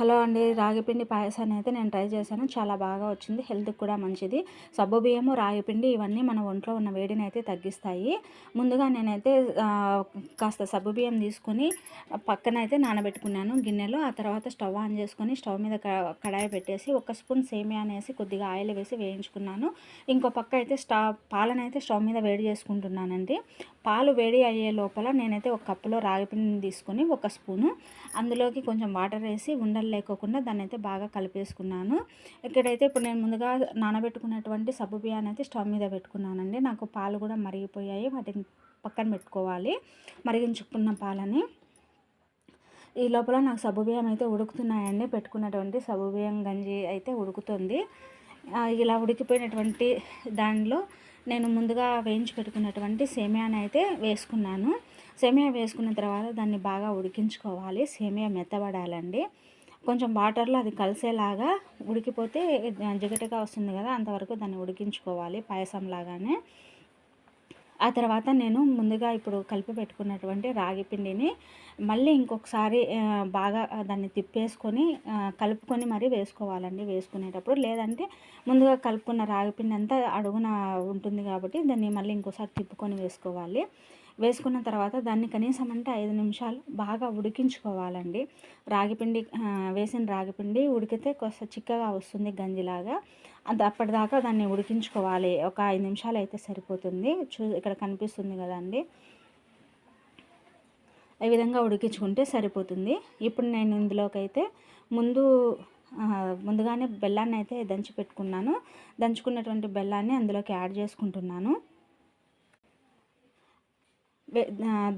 Hello అండి. రాగిపిండి పాయసాన్ని అయితే నేను ట్రై చేశాను. చాలా బాగా వచ్చింది. హెల్త్‌కి కూడా మంచిది. సగ్గుబియ్యము, రాగిపిండి ఇవన్నీ మన ఒంట్లో ఉన్న వేడిని అయితే తగ్గిస్తాయి. ముందుగా నేనైతే కాస్త సగ్గుబియ్యం తీసుకొని పక్కనైతే నానబెట్టుకున్నాను గిన్నెలో. ఆ తర్వాత స్టవ్ ఆన్ చేసుకొని స్టవ్ మీద కడాయి పెట్టేసి ఒక స్పూన్ సేమియానేసి కొద్దిగా ఆయిల్ వేసి వేయించుకున్నాను. ఇంకో పక్క అయితే పాలనైతే స్టవ్ మీద వేడి చేసుకుంటున్నానండి. పాలు వేడి అయ్యే లోపల నేనైతే ఒక కప్పులో రాగిపిండిని తీసుకొని ఒక స్పూను అందులోకి కొంచెం వాటర్ వేసి ఉండలు లేకోకుండా దాన్ని అయితే బాగా కలిపేసుకున్నాను. ఇక్కడైతే ఇప్పుడు నేను ముందుగా నానబెట్టుకున్నటువంటి సగ్గు బియ్యాన్ని అయితే స్టవ్ మీద పెట్టుకున్నానండి. నాకు పాలు కూడా మరిగిపోయాయి. వాటిని పక్కన పెట్టుకోవాలి, మరిగించుకున్న పాలని. ఈ లోపల నాకు సగ్గుబియ్యం అయితే ఉడుకుతున్నాయండి. పెట్టుకున్నటువంటి సగ్గుబియ్యం గంజి అయితే ఉడుకుతుంది. ఇలా ఉడికిపోయినటువంటి దానిలో నేను ముందుగా వేయించి పెట్టుకున్నటువంటి సేమియాని అయితే వేసుకున్నాను. సేమియా వేసుకున్న తర్వాత దాన్ని బాగా ఉడికించుకోవాలి. సేమియా మెత్తబడాలండి. కొంచెం వాటర్లో అది కలిసేలాగా ఉడికిపోతే జిగటగా వస్తుంది కదా, అంతవరకు దాన్ని ఉడికించుకోవాలి పాయసం లాగానే. ఆ తర్వాత నేను ముందుగా ఇప్పుడు కలిపి పెట్టుకున్నటువంటి రాగి పిండిని మళ్ళీ ఇంకొకసారి బాగా దాన్ని తిప్పేసుకొని కలుపుకొని మరీ వేసుకోవాలండి వేసుకునేటప్పుడు. లేదంటే ముందుగా కలుపుకున్న రాగి పిండి అంతా అడుగున ఉంటుంది కాబట్టి దాన్ని మళ్ళీ ఇంకోసారి తిప్పుకొని వేసుకోవాలి. వేసుకున్న తర్వాత దాన్ని కనీసం అంటే 5 నిమిషాలు బాగా ఉడికించుకోవాలండి. రాగిపిండి వేసిన రాగిపిండి ఉడికితే కాస్త చిక్కగా వస్తుంది గంజిలాగా. అప్పటిదాకా దాన్ని ఉడికించుకోవాలి. ఒక 5 నిమిషాలు అయితే సరిపోతుంది. ఇక్కడ కనిపిస్తుంది కదండి, ఈ విధంగా ఉడికించుకుంటే సరిపోతుంది. ఇప్పుడు నేను ఇందులోకైతే ముందుగానే బెల్లాన్ని అయితే దంచి పెట్టుకున్నాను. దంచుకున్నటువంటి బెల్లాన్ని అందులోకి యాడ్ చేసుకుంటున్నాను.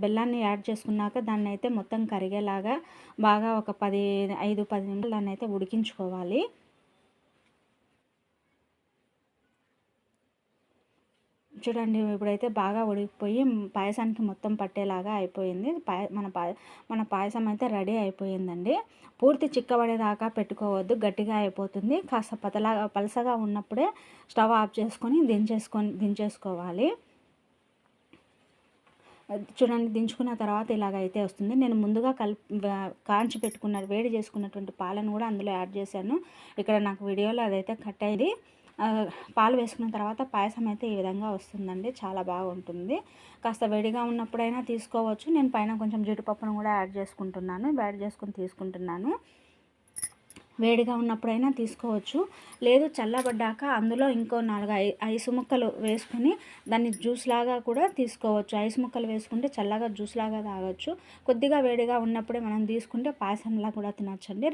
బెల్లాన్ని యాడ్ చేసుకున్నాక దాన్ని అయితే మొత్తం కరిగేలాగా బాగా ఒక 5-10 నిమిషాలు దాన్ని అయితే ఉడికించుకోవాలి. చూడండి, ఇప్పుడైతే బాగా ఉడికిపోయి పాయసానికి మొత్తం పట్టేలాగా అయిపోయింది. మన పాయసం అయితే రెడీ అయిపోయిందండి. పూర్తి చిక్కబడేదాకా పెట్టుకోవద్దు, గట్టిగా అయిపోతుంది. కాస్త పలసగా ఉన్నప్పుడే స్టవ్ ఆఫ్ చేసుకొని దించేసుకోవాలి. చూడండి, దించుకున్న తర్వాత ఇలాగైతే వస్తుంది. నేను ముందుగా కాంచి వేడి చేసుకున్నటువంటి పాలను కూడా అందులో యాడ్ చేశాను. ఇక్కడ నాకు వీడియోలో అదైతే కట్ అయ్యింది. పాలు వేసుకున్న తర్వాత పాయసం అయితే ఈ విధంగా వస్తుందండి. చాలా బాగుంటుంది. కాస్త వేడిగా ఉన్నప్పుడైనా తీసుకోవచ్చు. నేను పైన కొంచెం జీడిపప్పును కూడా యాడ్ చేసుకొని తీసుకుంటున్నాను. వేడిగా ఉన్నప్పుడైనా తీసుకోవచ్చు. లేదు చల్లబడ్డాక అందులో ఇంకో 4 ఐసు ముక్కలు వేసుకొని దాన్ని జ్యూస్ లాగా కూడా తీసుకోవచ్చు. ఐసు ముక్కలు వేసుకుంటే చల్లగా జ్యూస్ లాగా తాగొచ్చు. కొద్దిగా వేడిగా ఉన్నప్పుడే మనం తీసుకుంటే పాయసంలా కూడా తినొచ్చండి.